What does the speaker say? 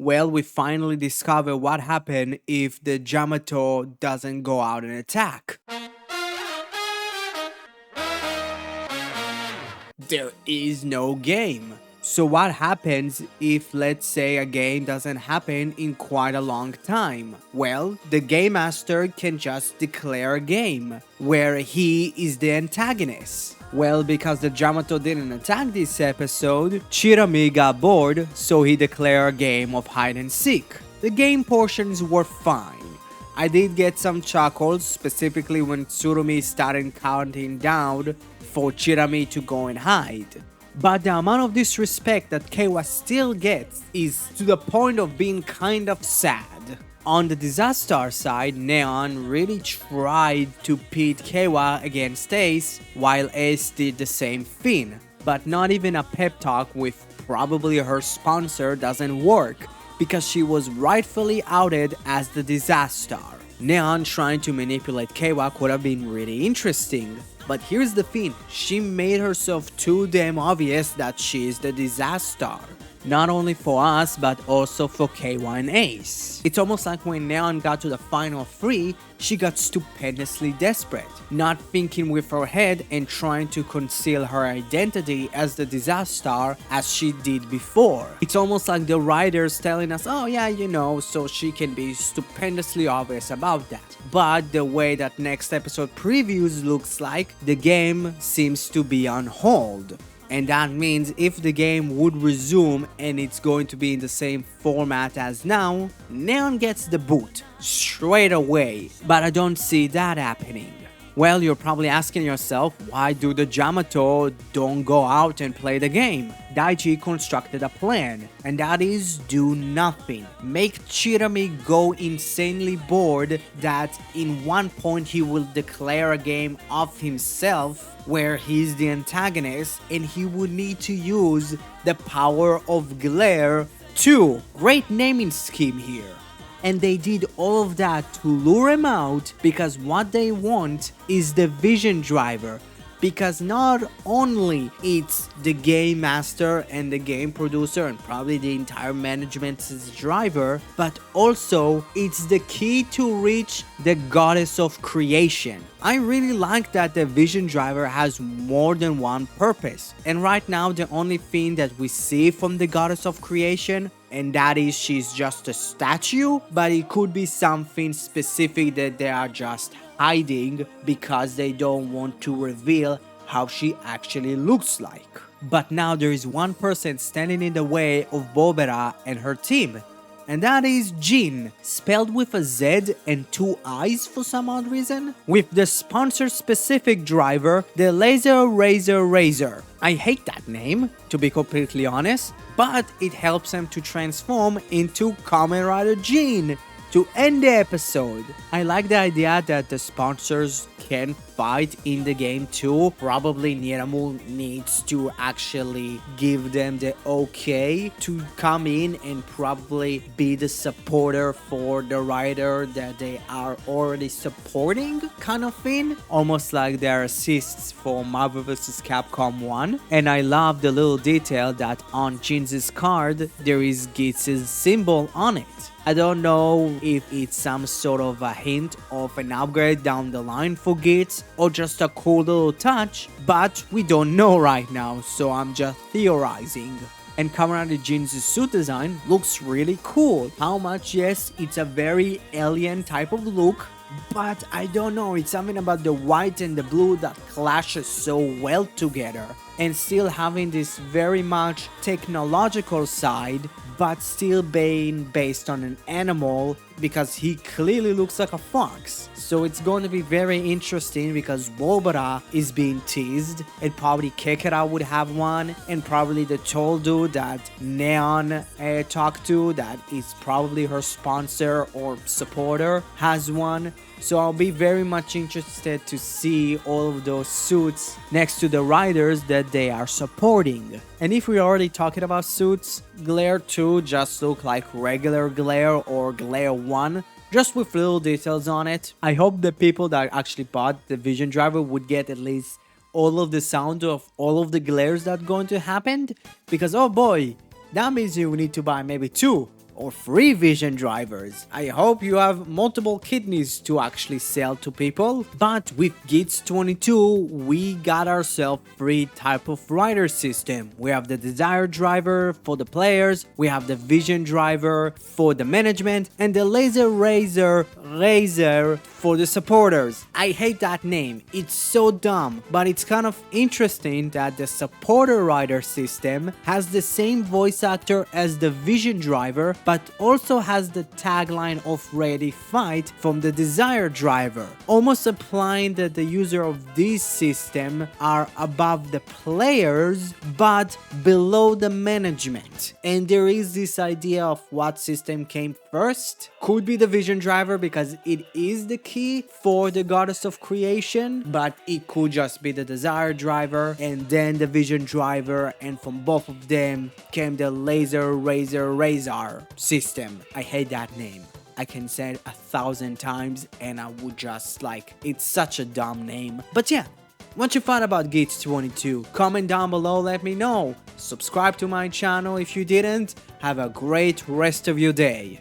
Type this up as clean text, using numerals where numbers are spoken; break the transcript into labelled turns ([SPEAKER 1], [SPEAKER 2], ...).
[SPEAKER 1] Well, we finally discover what happened if the Yamato doesn't go out and attack. There is no game. So what happens if, let's say, a game doesn't happen in quite a long time? Well, the game master can just declare a game where he is the antagonist. Well, because the Yamato didn't attack this episode, Chirami got bored, so he declared a game of hide and seek. The game portions were fine. I did get some chuckles, specifically when Tsurumi started counting down for Chirami to go and hide. But the amount of disrespect that Keiwa still gets is to the point of being kind of sad. On the Disaster side, Neon really tried to pit Keiwa against Ace, while Ace did the same thing. But not even a pep talk with probably her sponsor doesn't work, because she was rightfully outed as the Disaster. Neon trying to manipulate Keiwa could have been really interesting. But here's the thing, she made herself too damn obvious that she is the Disaster. Not only for us, but also for Keiwa and Ace. It's almost like when Neon got to the final 3, she got stupendously desperate, not thinking with her head and trying to conceal her identity as the Disaster as she did before. It's almost like the writers telling us, oh yeah, you know, so she can be stupendously obvious about that. But the way that next episode previews looks like, the game seems to be on hold. And that means if the game would resume and it's going to be in the same format as now, Neon gets the boot straight away, but I don't see that happening. Well, you're probably asking yourself, why do the Yamato don't go out and play the game? Daichi constructed a plan, and that is do nothing. Make Chirami go insanely bored that in one point he will declare a game of himself where he's the antagonist and he would need to use the power of glare too. Great naming scheme here. And they did all of that to lure him out because what they want is the vision driver. Because not only it's the game master and the game producer and probably the entire management's driver, but also it's the key to reach the goddess of creation. I really like that the vision driver has more than one purpose. And right now the only thing that we see from the goddess of creation, and that is she's just a statue, but it could be something specific that they are just hiding because they don't want to reveal how she actually looks like. But now there is one person standing in the way of Bobera and her team, and that is Jin, spelled with a Z and 2 I's for some odd reason, with the sponsor specific driver, the Laser Razor Razor. I hate that name, to be completely honest, but it helps him to transform into Kamen Rider Jin to end the episode. I like the idea that the sponsors can fight in the game too. Probably Niramu needs to actually give them the okay to come in and probably be the supporter for the rider that they are already supporting, kind of thing. Almost like their assists for Marvel vs. Capcom 1. And I love the little detail that on Jin's card there is Geats' symbol on it. I don't know if it's some sort of a hint of an upgrade down the line for Geats or just a cool little touch, but we don't know right now, so I'm just theorizing. And Kamen Rider Jin's suit design looks really cool. How much? Yes, it's a very alien type of look, but I don't know, it's something about the white and the blue that clashes so well together. And still having this very much technological side, but still being based on an animal because he clearly looks like a fox. So it's going to be very interesting because Bobara is being teased and probably Kekera would have one, and probably the tall dude that Neon talked to that is probably her sponsor or supporter has one. So I'll be very much interested to see all of those suits next to the riders that they are supporting. And if we're already talking about suits, Glare 2 just look like regular Glare or Glare 1, just with little details on it. I hope the people that actually bought the Vision Driver would get at least all of the sound of all of the glares that are going to happen, because oh boy, that means you need to buy maybe 2 or free vision drivers. I hope you have multiple kidneys to actually sell to people. But with Geats 22, we got ourselves three type of rider system. We have the desire driver for the players, we have the vision driver for the management, and the laser razor for the supporters. I hate that name, it's so dumb, but it's kind of interesting that the supporter rider system has the same voice actor as the vision driver, but also has the tagline of Ready Fight from the desire driver, almost implying that the user of this system are above the players but below the management. And there is this idea of what system came first. Could be the vision driver because it is the key for the goddess of creation, but it could just be the desire driver and then the vision driver, and from both of them came the laser razor system. I hate that name. I can say it 1,000 times and I would just like, it's such a dumb name. But yeah, what you thought about Geats 22? Comment down below, let me know. Subscribe to my channel if you didn't. Have a great rest of your day.